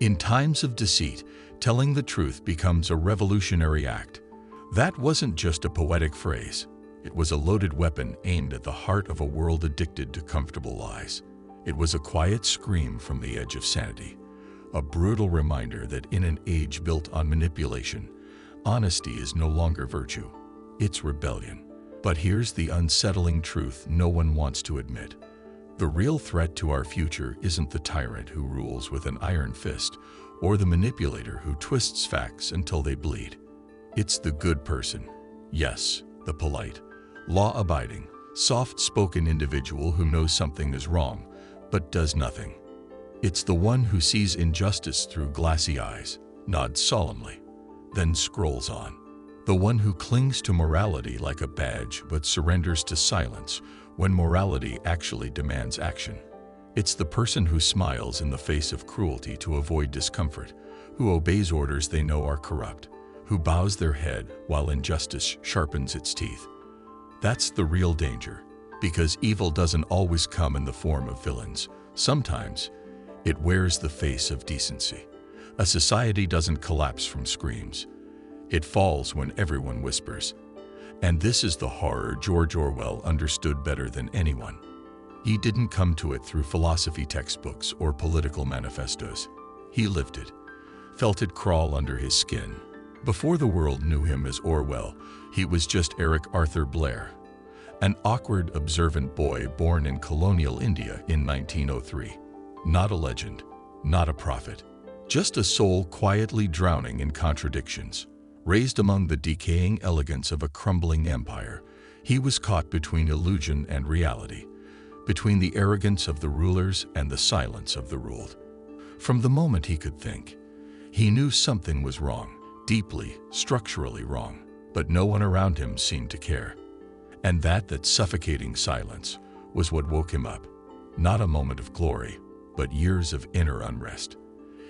In times of deceit, telling the truth becomes a revolutionary act. That wasn't just a poetic phrase. It was a loaded weapon aimed at the heart of a world addicted to comfortable lies. It was a quiet scream from the edge of sanity, a brutal reminder that in an age built on manipulation, honesty is no longer virtue, it's rebellion. But here's the unsettling truth no one wants to admit. The real threat to our future isn't the tyrant who rules with an iron fist or the manipulator who twists facts until they bleed. It's the good person. Yes, the polite, law-abiding, soft-spoken individual who knows something is wrong, but does nothing. It's the one who sees injustice through glassy eyes, nods solemnly, then scrolls on. The one who clings to morality like a badge but surrenders to silence when morality actually demands action. It's the person who smiles in the face of cruelty to avoid discomfort, who obeys orders they know are corrupt, who bows their head while injustice sharpens its teeth. That's the real danger, because evil doesn't always come in the form of villains. Sometimes, it wears the face of decency. A society doesn't collapse from screams. It falls when everyone whispers. And this is the horror George Orwell understood better than anyone. He didn't come to it through philosophy textbooks or political manifestos. He lived it, felt it crawl under his skin. Before the world knew him as Orwell, he was just Eric Arthur Blair, an awkward, observant boy born in colonial India in 1903. Not a legend, not a prophet, just a soul quietly drowning in contradictions. Raised among the decaying elegance of a crumbling empire, he was caught between illusion and reality, between the arrogance of the rulers and the silence of the ruled. From the moment he could think, he knew something was wrong, deeply, structurally wrong, but no one around him seemed to care. And that suffocating silence was what woke him up. Not a moment of glory, but years of inner unrest.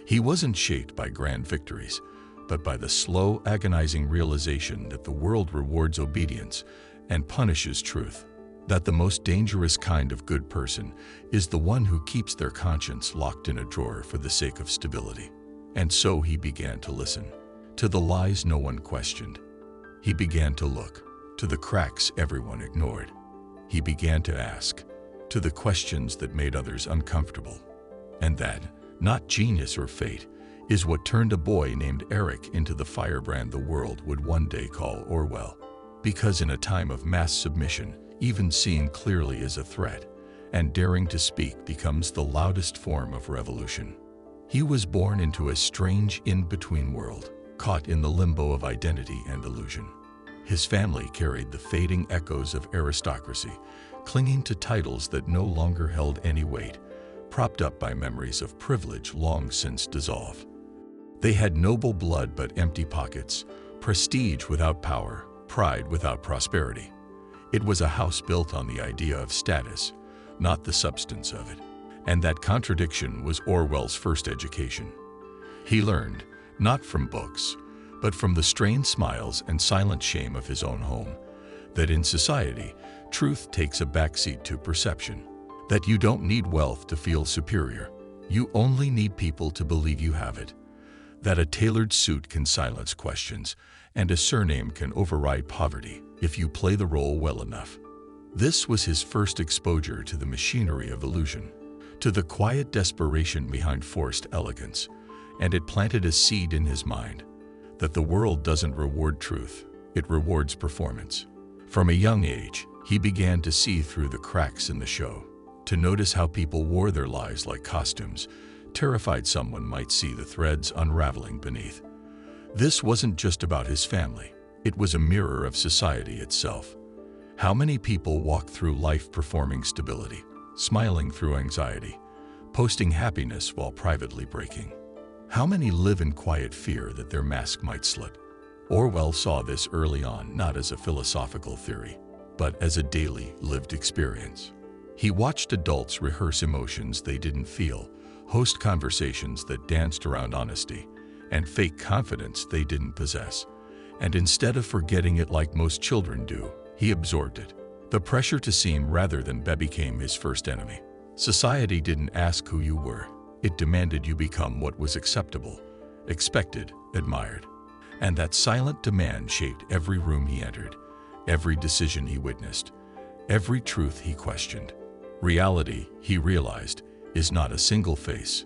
He wasn't shaped by grand victories, but by the slow, agonizing realization that the world rewards obedience and punishes truth. That the most dangerous kind of good person is the one who keeps their conscience locked in a drawer for the sake of stability. And so he began to listen to the lies no one questioned. He began to look to the cracks everyone ignored. He began to ask to the questions that made others uncomfortable. And that, not genius or fate, is what turned a boy named Eric into the firebrand the world would one day call Orwell. Because in a time of mass submission, even seeing clearly is a threat, and daring to speak becomes the loudest form of revolution. He was born into a strange in-between world, caught in the limbo of identity and illusion. His family carried the fading echoes of aristocracy, clinging to titles that no longer held any weight, propped up by memories of privilege long since dissolved. They had noble blood but empty pockets, prestige without power, pride without prosperity. It was a house built on the idea of status, not the substance of it. And that contradiction was Orwell's first education. He learned, not from books, but from the strained smiles and silent shame of his own home, that in society, truth takes a backseat to perception. That you don't need wealth to feel superior. You only need people to believe you have it. That a tailored suit can silence questions, and a surname can override poverty if you play the role well enough. This was his first exposure to the machinery of illusion, to the quiet desperation behind forced elegance, and it planted a seed in his mind that the world doesn't reward truth, it rewards performance. From a young age, he began to see through the cracks in the show, to notice how people wore their lives like costumes, terrified someone might see the threads unraveling beneath. This wasn't just about his family, it was a mirror of society itself. How many people walk through life performing stability, smiling through anxiety, posting happiness while privately breaking? How many live in quiet fear that their mask might slip? Orwell saw this early on, not as a philosophical theory, but as a daily, lived experience. He watched adults rehearse emotions they didn't feel, host conversations that danced around honesty, and fake confidence they didn't possess. And instead of forgetting it like most children do, he absorbed it. The pressure to seem rather than be became his first enemy. Society didn't ask who you were. It demanded you become what was acceptable, expected, admired. And that silent demand shaped every room he entered, every decision he witnessed, every truth he questioned. Reality, he realized, is not a single face.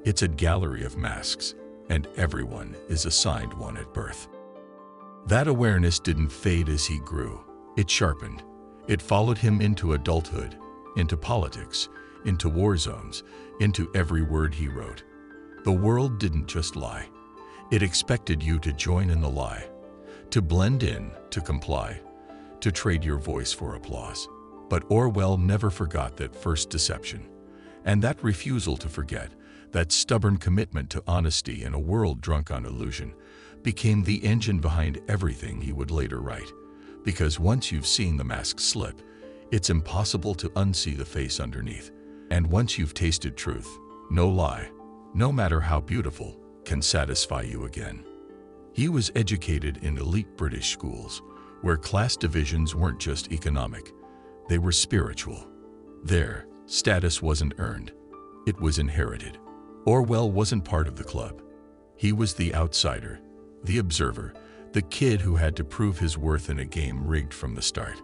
It's a gallery of masks, and everyone is assigned one at birth. That awareness didn't fade as he grew. It sharpened. It followed him into adulthood, into politics, into war zones, into every word he wrote. The world didn't just lie. It expected you to join in the lie, to blend in, to comply, to trade your voice for applause. But Orwell never forgot that first deception, and that refusal to forget, that stubborn commitment to honesty in a world drunk on illusion, became the engine behind everything he would later write. Because once you've seen the mask slip, it's impossible to unsee the face underneath. And once you've tasted truth, no lie, no matter how beautiful, can satisfy you again. He was educated in elite British schools, where class divisions weren't just economic, they were spiritual. There, status wasn't earned, it was inherited. Orwell wasn't part of the club. He was the outsider, the observer, the kid who had to prove his worth in a game rigged from the start.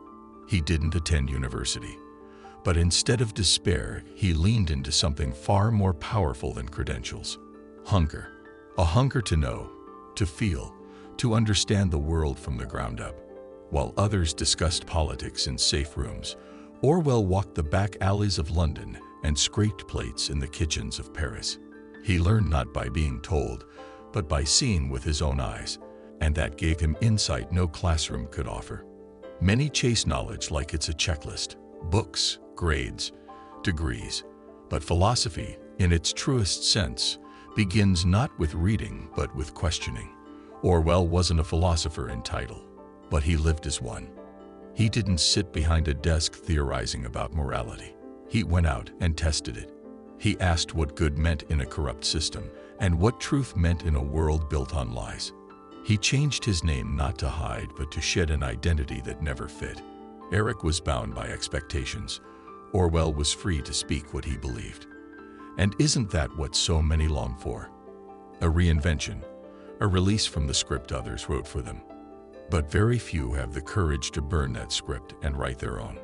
He didn't attend university, but instead of despair, he leaned into something far more powerful than credentials. Hunger. A hunger to know, to feel, to understand the world from the ground up. While others discussed politics in safe rooms, Orwell walked the back alleys of London and scraped plates in the kitchens of Paris. He learned not by being told, but by seeing with his own eyes, and that gave him insight no classroom could offer. Many chase knowledge like it's a checklist, books, grades, degrees. But philosophy, in its truest sense, begins not with reading but with questioning. Orwell wasn't a philosopher in title, but he lived as one. He didn't sit behind a desk theorizing about morality. He went out and tested it. He asked what good meant in a corrupt system and what truth meant in a world built on lies. He changed his name not to hide but to shed an identity that never fit. Eric was bound by expectations. Orwell was free to speak what he believed. And isn't that what so many long for? A reinvention, a release from the script others wrote for them. But very few have the courage to burn that script and write their own.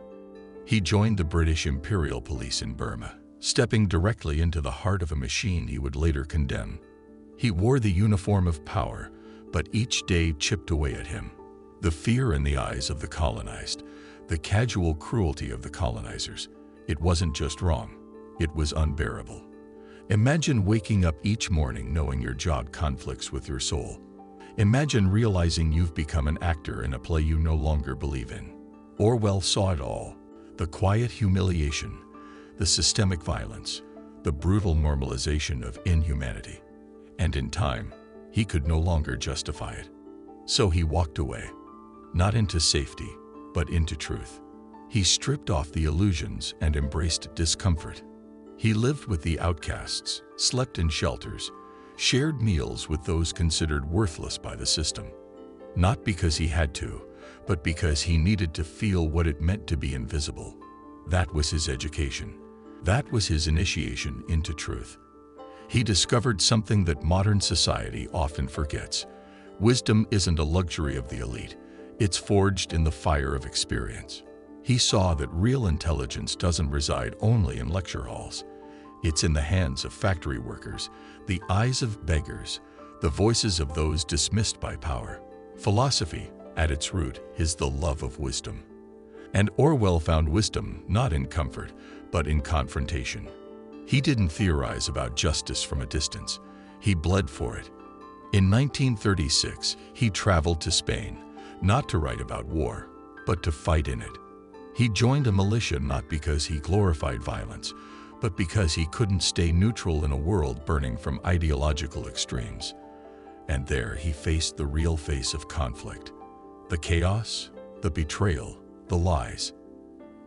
He joined the British Imperial Police in Burma, stepping directly into the heart of a machine he would later condemn. He wore the uniform of power, but each day chipped away at him. The fear in the eyes of the colonized, the casual cruelty of the colonizers. It wasn't just wrong, it was unbearable. Imagine waking up each morning knowing your job conflicts with your soul. Imagine realizing you've become an actor in a play you no longer believe in. Orwell saw it all: the quiet humiliation, the systemic violence, the brutal normalization of inhumanity. And in time, he could no longer justify it. So he walked away, not into safety, but into truth. He stripped off the illusions and embraced discomfort. He lived with the outcasts, slept in shelters, shared meals with those considered worthless by the system. Not because he had to, but because he needed to feel what it meant to be invisible. That was his education. That was his initiation into truth. He discovered something that modern society often forgets. Wisdom isn't a luxury of the elite. It's forged in the fire of experience. He saw that real intelligence doesn't reside only in lecture halls. It's in the hands of factory workers, the eyes of beggars, the voices of those dismissed by power. Philosophy, at its root, is the love of wisdom. And Orwell found wisdom not in comfort, but in confrontation. He didn't theorize about justice from a distance. He bled for it. In 1936, he traveled to Spain, not to write about war, but to fight in it. He joined a militia not because he glorified violence, but because he couldn't stay neutral in a world burning from ideological extremes. And there he faced the real face of conflict: the chaos, the betrayal, the lies.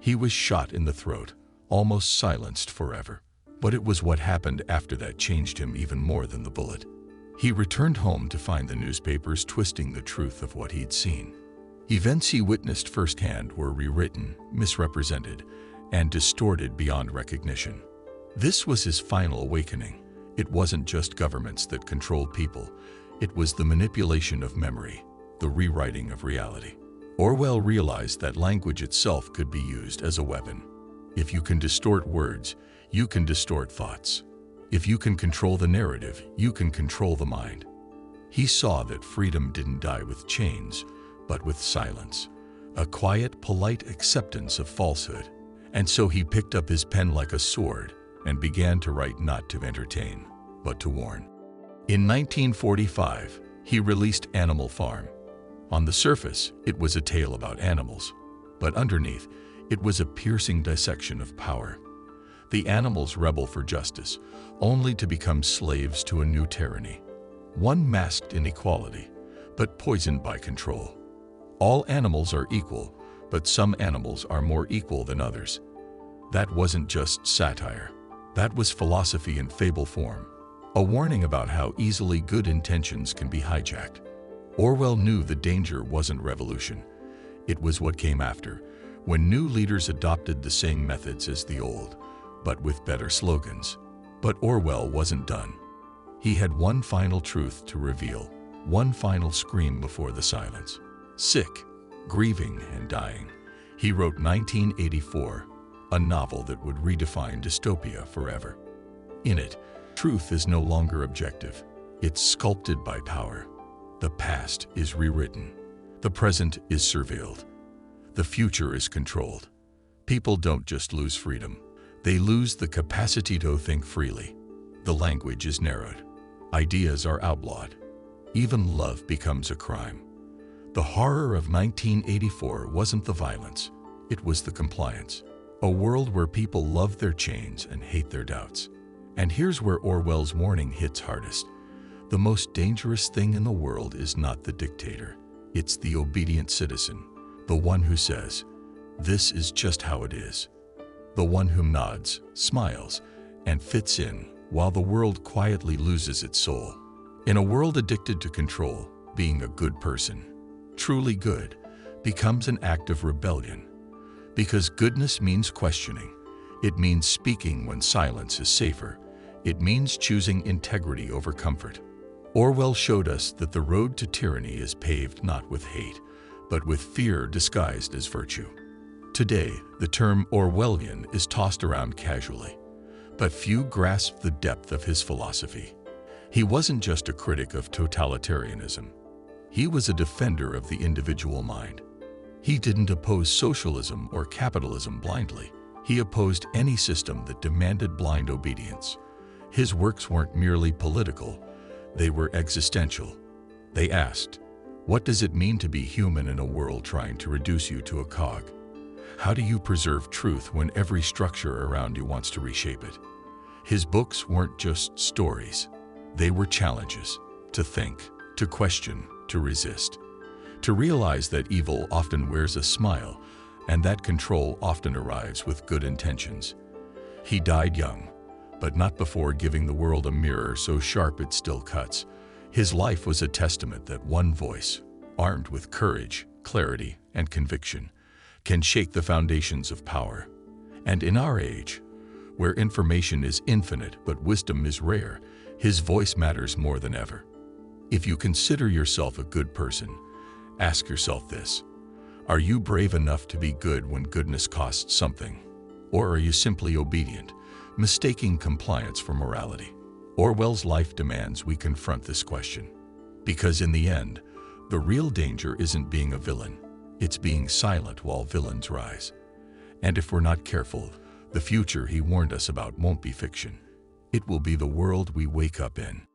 He was shot in the throat, almost silenced forever. But it was what happened after that changed him even more than the bullet. He returned home to find the newspapers twisting the truth of what he'd seen. Events he witnessed firsthand were rewritten, misrepresented, and distorted beyond recognition. This was his final awakening. It wasn't just governments that controlled people. It was the manipulation of memory, the rewriting of reality. Orwell realized that language itself could be used as a weapon. If you can distort words, you can distort thoughts. If you can control the narrative, you can control the mind. He saw that freedom didn't die with chains, but with silence, a quiet, polite acceptance of falsehood. And so he picked up his pen like a sword and began to write, not to entertain, but to warn. In 1945, he released Animal Farm. On the surface, it was a tale about animals, but underneath, it was a piercing dissection of power. The animals rebel for justice, only to become slaves to a new tyranny. One masked inequality, but poisoned by control. All animals are equal, but some animals are more equal than others. That wasn't just satire. That was philosophy in fable form, a warning about how easily good intentions can be hijacked. Orwell knew the danger wasn't revolution. It was what came after, when new leaders adopted the same methods as the old, but with better slogans. But Orwell wasn't done. He had one final truth to reveal, one final scream before the silence. Sick, grieving, and dying, he wrote 1984, a novel that would redefine dystopia forever. In it, truth is no longer objective. It's sculpted by power. The past is rewritten. The present is surveilled. The future is controlled. People don't just lose freedom. They lose the capacity to think freely. The language is narrowed. Ideas are outlawed. Even love becomes a crime. The horror of 1984 wasn't the violence. It was the compliance. A world where people love their chains and hate their doubts. And here's where Orwell's warning hits hardest. The most dangerous thing in the world is not the dictator. It's the obedient citizen, the one who says, "This is just how it is." The one who nods, smiles, and fits in while the world quietly loses its soul. In a world addicted to control, being a good person, truly good, becomes an act of rebellion. Because goodness means questioning. It means speaking when silence is safer. It means choosing integrity over comfort. Orwell showed us that the road to tyranny is paved not with hate, but with fear disguised as virtue. Today, the term Orwellian is tossed around casually, but few grasp the depth of his philosophy. He wasn't just a critic of totalitarianism. He was a defender of the individual mind. He didn't oppose socialism or capitalism blindly. He opposed any system that demanded blind obedience. His works weren't merely political, they were existential. They asked, what does it mean to be human in a world trying to reduce you to a cog? How do you preserve truth when every structure around you wants to reshape it? His books weren't just stories. They were challenges to think, to question, to resist. To realize that evil often wears a smile and that control often arrives with good intentions. He died young, but not before giving the world a mirror so sharp it still cuts. His life was a testament that one voice, armed with courage, clarity, and conviction, can shake the foundations of power. And in our age, where information is infinite but wisdom is rare, his voice matters more than ever. If you consider yourself a good person, ask yourself this: are you brave enough to be good when goodness costs something? Or are you simply obedient, mistaking compliance for morality? Orwell's life demands we confront this question. Because in the end, the real danger isn't being a villain, it's being silent while villains rise. And if we're not careful, the future he warned us about won't be fiction. It will be the world we wake up in.